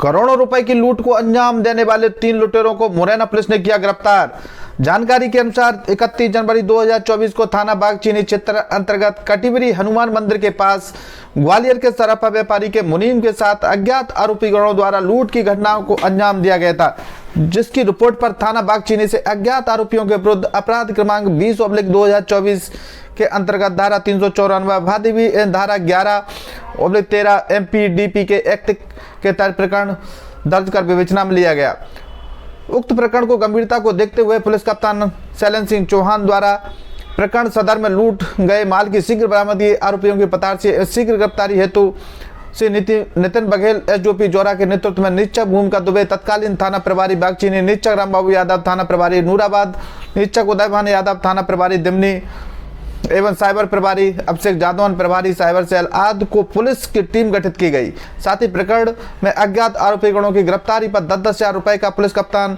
करोड़ों रुपए की लूट को अंजाम देने वाले 3 लुटेरों को मुरैना पुलिस ने किया गिरफ्तार। जानकारी के अनुसार 31 जनवरी 2024 को थाना बागचीनी क्षेत्र अंतर्गत कटिवरी हनुमान मंदिर के पास ग्वालियर के सराफा व्यापारी के मुनीम के साथ अज्ञात आरोपी गणों द्वारा लूट की घटनाओं को अंजाम दिया गया था, जिसकी रिपोर्ट पर थाना बागचीनी से अज्ञात आरोपियों के विरुद्ध अपराध क्रमांक 20/2024 के अंतर्गत धारा 394 भादवी धारा 11/13 MPDP के एक्ट के तहत प्रकरण दर्ज कर विवेचना में लिया गया। उक्त प्रकरण को गंभीरता को देखते हुए पुलिस कप्तान शैलेंद्र सिंह चौहान द्वारा प्रकरण सदर में लूट गए माल की शीघ्र बरामदगी, आरोपियों की पतार से शीघ्र गिरफ्तारी हेतु से नितिन बघेल SDOP जोरा के नेतृत्व में निरीक्षक भूमिका दुबे, तत्कालीन थाना प्रभारी बागचीनी, निरीक्षक रामबाबू यादव थाना प्रभारी नूराबाद, निरीक्षक उदय भान यादव थाना प्रभारी दिमनी एवं साइबर प्रभारी अभिषेक जादौन प्रभारी साइबर सेल आदि को पुलिस की टीम गठित की गई। साथ ही प्रकरण में अज्ञात आरोपी गणों की गिरफ्तारी पर 10-10 हजार रुपए का पुलिस कप्तान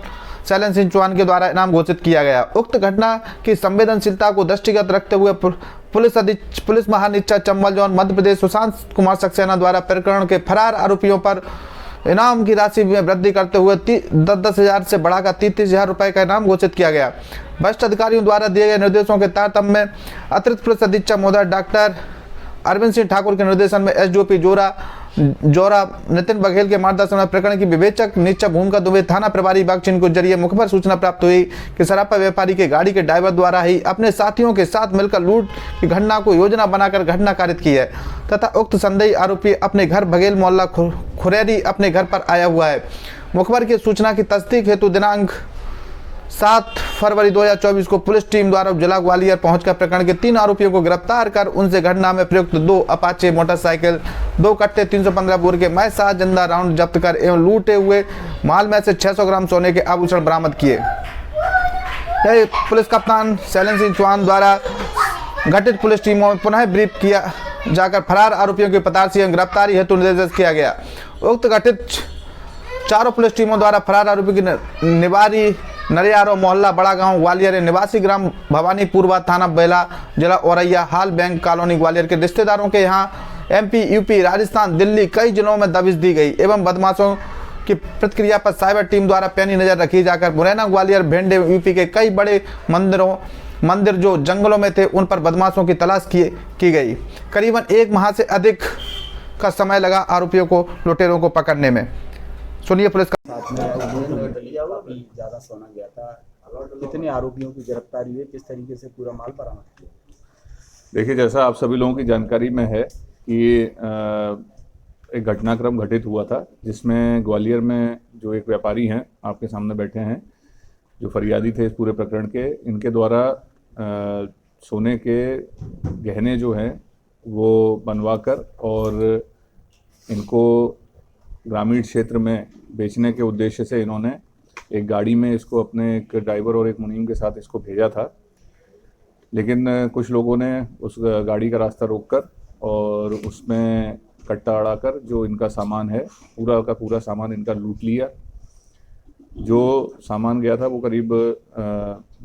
शैलेंद्र सिंह चौहान के द्वारा इनाम घोषित किया गया। उक्त घटना की संवेदनशीलता को दृष्टिगत रखते हुए पुलिस महानिरीक्षक चंबल जोन मध्य प्रदेश सुशांत कुमार सक्सेना द्वारा प्रकरण के फरार आरोपियों पर इनाम की राशि में वृद्धि करते हुए 10-10 हजार से बढ़ाकर 30-30 हजार रुपए का इनाम घोषित किया गया। वरिष्ठ अधिकारियों द्वारा दिए गए निर्देशों के तारतम्य में अतिरिक्त पुलिस अधीक्षक महोदय डॉक्टर अरविंद सिंह ठाकुर के निर्देशन में SDOP जोरा नितिन बघेल के मार्गदर्शन में प्रकरण की विवेचक निरीक्षक भूमिका दुबे थाना प्रभारी बागचीनी को जरिए मुखबर सूचना प्राप्त हुई कि सराफा व्यापारी के गाड़ी के ड्राइवर द्वारा ही अपने साथियों के साथ मिलकर लूट की घटना को योजना बनाकर घटना कारित की है तथा उक्त संदेही आरोपी अपने घर बघेल मोहल्ला खुरेरी अपने घर पर आया हुआ है। मुखबर की सूचना की तस्दीक हेतु दिनांक 7 फरवरी 2024 को पुलिस टीम द्वारा जिला ग्वालियर पहुंचकर प्रकरण के 3 आरोपियों को गिरफ्तार कर उनसे घटना में प्रयुक्त 2 अपाचे मोटरसाइकिल, 2 कट्टे 315 बोर के मैं 7 जिंदा राउंड जब्त कर एवं लूटे हुए माल में से 600 ग्राम सोने के आभूषण बरामद किए। पुलिस कप्तान शैलेंद्र सिंह चौहान द्वारा गठित पुलिस टीमों में पुनः ब्रीफ किया जाकर फरार आरोपियों की पतार एवं गिरफ्तारी हेतु निर्देशित किया गया। उक्त गठित चारों पुलिस टीमों द्वारा फरार आरोपी की निवारी नरियारो मोहल्ला बड़ा गांव ग्वालियर निवासी ग्राम भवानीपुरवा थाना बेला जिला औरैया हाल बैंक कॉलोनी ग्वालियर के रिश्तेदारों के यहाँ MP, UP, राजस्थान, दिल्ली कई जिलों में दबिश दी गई एवं बदमाशों की प्रतिक्रिया पर साइबर टीम द्वारा पैनी नजर रखी जाकर मुरैना, ग्वालियर, भिंड UP के कई बड़े मंदिर जो जंगलों में थे उन पर बदमाशों की तलाश की गई। करीबन 1 माह से अधिक का समय लगा आरोपियों को लुटेरों को पकड़ने में। सुनिए पुलिस का ज्यादा सोना गया था, कितने आरोपियों की गिरफ्तारी हुई, किस तरीके से पूरा माल बरामद किया? देखिए, जैसा आप सभी लोगों की जानकारी में है कि एक घटनाक्रम घटित हुआ था जिसमें ग्वालियर में जो एक व्यापारी हैं आपके सामने बैठे हैं जो फरियादी थे इस पूरे प्रकरण के, इनके द्वारा सोने के गहने जो हैं वो बनवाकर और इनको ग्रामीण क्षेत्र में बेचने के उद्देश्य से इन्होंने एक गाड़ी में इसको अपने एक ड्राइवर और एक मुनीम के साथ इसको भेजा था। लेकिन कुछ लोगों ने उस गाड़ी का रास्ता रोककर और उसमें कट्टा अड़ाकर जो इनका सामान है पूरा का पूरा सामान इनका लूट लिया। जो सामान गया था वो करीब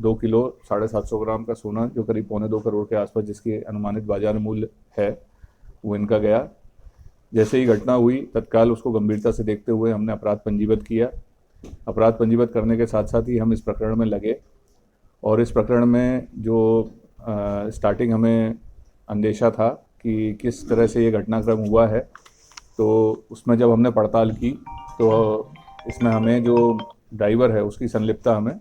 2 किलो 750 ग्राम का सोना जो करीब 1.25 करोड़ के आसपास जिसकी अनुमानित बाजार मूल्य है वो इनका गया। जैसे ही घटना हुई तत्काल उसको गंभीरता से देखते हुए हमने अपराध पंजीबद्ध किया। अपराध पंजीबद्ध करने के साथ साथ ही हम इस प्रकरण में लगे और इस प्रकरण में जो स्टार्टिंग हमें अंदेशा था कि किस तरह से ये घटनाक्रम हुआ है, तो उसमें जब हमने पड़ताल की तो इसमें हमें जो ड्राइवर है उसकी संलिप्तता हमें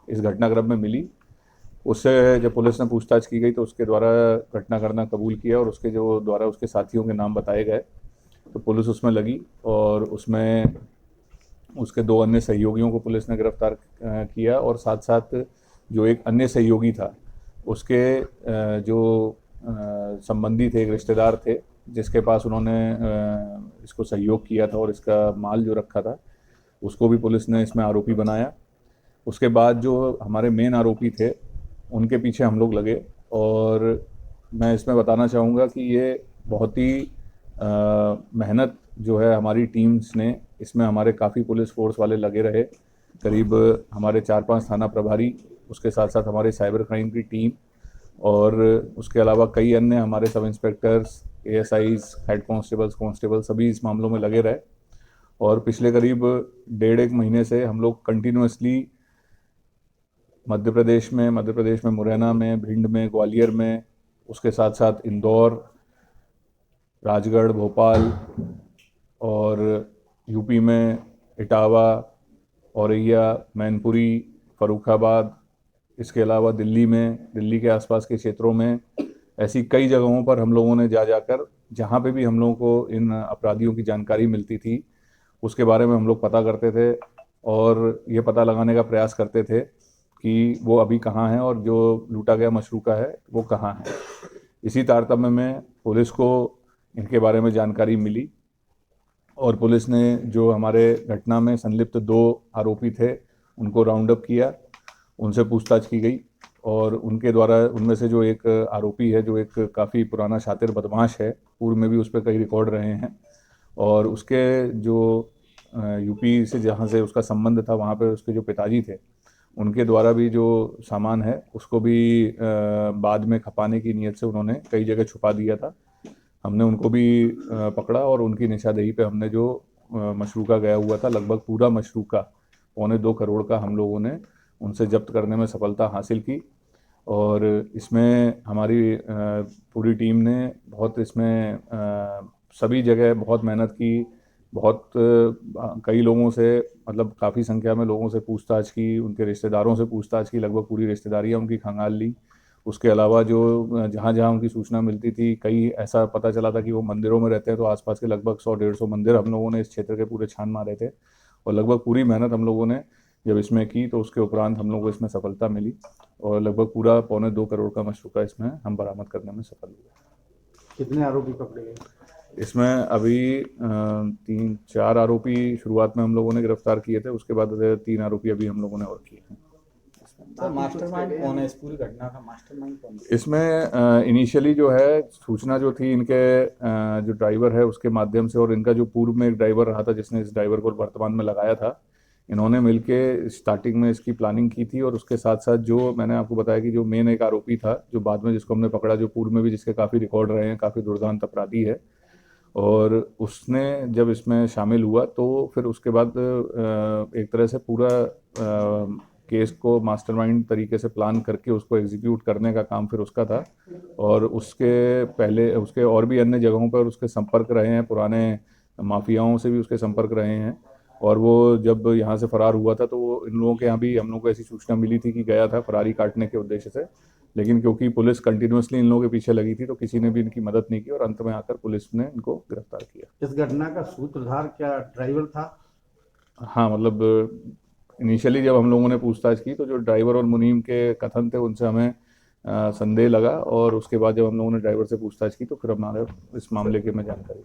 इस घटनाक्रम में मिली। उससे जब पुलिस ने पूछताछ की गई तो उसके द्वारा घटना करना कबूल किया और उसके जो द्वारा उसके साथियों के नाम बताए गए तो पुलिस उसमें लगी और उसमें उसके 2 अन्य सहयोगियों को पुलिस ने गिरफ्तार किया और साथ साथ जो एक अन्य सहयोगी था उसके जो संबंधी थे, एक रिश्तेदार थे जिसके पास उन्होंने इसको सहयोग किया था और इसका माल जो रखा था उसको भी पुलिस ने इसमें आरोपी बनाया। उसके बाद जो हमारे मेन आरोपी थे उनके पीछे हम लोग लगे और मैं इसमें बताना चाहूँगा कि ये बहुत ही मेहनत जो है हमारी टीम्स ने इसमें हमारे काफ़ी पुलिस फोर्स वाले लगे रहे। करीब हमारे 4-5 थाना प्रभारी, उसके साथ साथ हमारे साइबर क्राइम की टीम और उसके अलावा कई अन्य हमारे सब इंस्पेक्टर्स, ASIs, हेड कांस्टेबल सभी इस मामलों में लगे रहे और पिछले करीब 1.5 महीने से हम लोग कंटिन्यूसली मध्य प्रदेश में मुरैना में, भिंड में, ग्वालियर में, उसके साथ साथ इंदौर, राजगढ़, भोपाल और यूपी में इटावा, औरैया, मैनपुरी, फर्रुखाबाद, इसके अलावा दिल्ली के आसपास के क्षेत्रों में ऐसी कई जगहों पर हम लोगों ने जाकर जहाँ पे भी हम लोगों को इन अपराधियों की जानकारी मिलती थी उसके बारे में हम लोग पता करते थे और ये पता लगाने का प्रयास करते थे कि वो अभी कहाँ हैं और जो लूटा गया मशरूका है वो कहाँ है। इसी तारतम्य में पुलिस को इनके बारे में जानकारी मिली और पुलिस ने जो हमारे घटना में संलिप्त 2 आरोपी थे उनको राउंड अप किया, उनसे पूछताछ की गई और उनके द्वारा उनमें से जो एक आरोपी है जो एक काफ़ी पुराना शातिर बदमाश है, पूर्व में भी उस पर कई रिकॉर्ड रहे हैं और उसके जो यूपी से जहाँ से उसका संबंध था वहाँ पे उसके जो पिताजी थे उनके द्वारा भी जो सामान है उसको भी बाद में खपाने की नीयत से उन्होंने कई जगह छुपा दिया था। हमने उनको भी पकड़ा और उनकी निशानदेही पे हमने जो मशरूका गया हुआ था लगभग पूरा मशरूका 1.25 करोड़ का हम लोगों ने उनसे जब्त करने में सफलता हासिल की और इसमें हमारी पूरी टीम ने बहुत इसमें सभी जगह बहुत मेहनत की, बहुत कई लोगों से मतलब काफ़ी संख्या में लोगों से पूछताछ की, उनके रिश्तेदारों से पूछताछ की, लगभग पूरी रिश्तेदारियाँ उनकी खंगाल ली। उसके अलावा जो जहाँ जहाँ उनकी सूचना मिलती थी, कई ऐसा पता चला था कि वो मंदिरों में रहते हैं तो आसपास के लगभग 100-150 मंदिर हम लोगों ने इस क्षेत्र के पूरे छान मारे थे और लगभग पूरी मेहनत हम लोगों ने जब इसमें की तो उसके उपरांत हम लोगों को इसमें सफलता मिली और लगभग पूरा 1.25 करोड़ का मशरूका इसमें हम बरामद करने में सफल हुए। कितने आरोपी पकड़े गए? इसमें अभी 3-4 आरोपी शुरुआत में हम लोगों ने गिरफ्तार किए थे, उसके बाद 3 आरोपी अभी हम लोगों ने और किए हैं। सर मास्टरमाइंड कौन है इस पूरी घटना का? मास्टरमाइंड कौन है इसमें इनिशियली जो है सूचना जो थी इनके जो ड्राइवर है उसके माध्यम से और इनका जो पूर्व में एक ड्राइवर रहा था जिसने इस ड्राइवर को वर्तमान में लगाया था, इन्होंने मिलके स्टार्टिंग में इसकी प्लानिंग की थी और उसके साथ साथ जो मैंने आपको बताया कि जो मेन एक आरोपी था जो बाद में जिसको हमने पकड़ा, जो पूर्व में भी जिसके काफ़ी रिकॉर्ड रहे हैं, काफ़ी दुर्दांत अपराधी है, और उसने जब इसमें शामिल हुआ तो फिर उसके बाद एक तरह से पूरा केस को मास्टरमाइंड तरीके से प्लान करके उसको एग्जीक्यूट करने का काम फिर उसका था और उसके पहले उसके और भी अन्य जगहों पर उसके संपर्क रहे हैं, पुराने माफियाओं से भी उसके संपर्क रहे हैं और वो जब यहाँ से फरार हुआ था तो वो इन लोगों के यहाँ भी हम लोगों को ऐसी सूचना मिली थी कि गया था फरारी काटने के उद्देश्य से, लेकिन क्योंकि पुलिस कंटिन्यूसली इन लोगों के पीछे लगी थी तो किसी ने भी इनकी मदद नहीं की और अंत में आकर पुलिस ने इनको गिरफ्तार किया। इस घटना का सूत्रधार क्या ड्राइवर था? हाँ, मतलब इनिशियली जब हम लोगों ने पूछताछ की तो जो ड्राइवर और मुनीम के कथन थे उनसे हमें संदेह लगा और उसके बाद जब हम लोगों ने ड्राइवर से पूछताछ की तो फिर हमारे इस मामले के में जानकारी।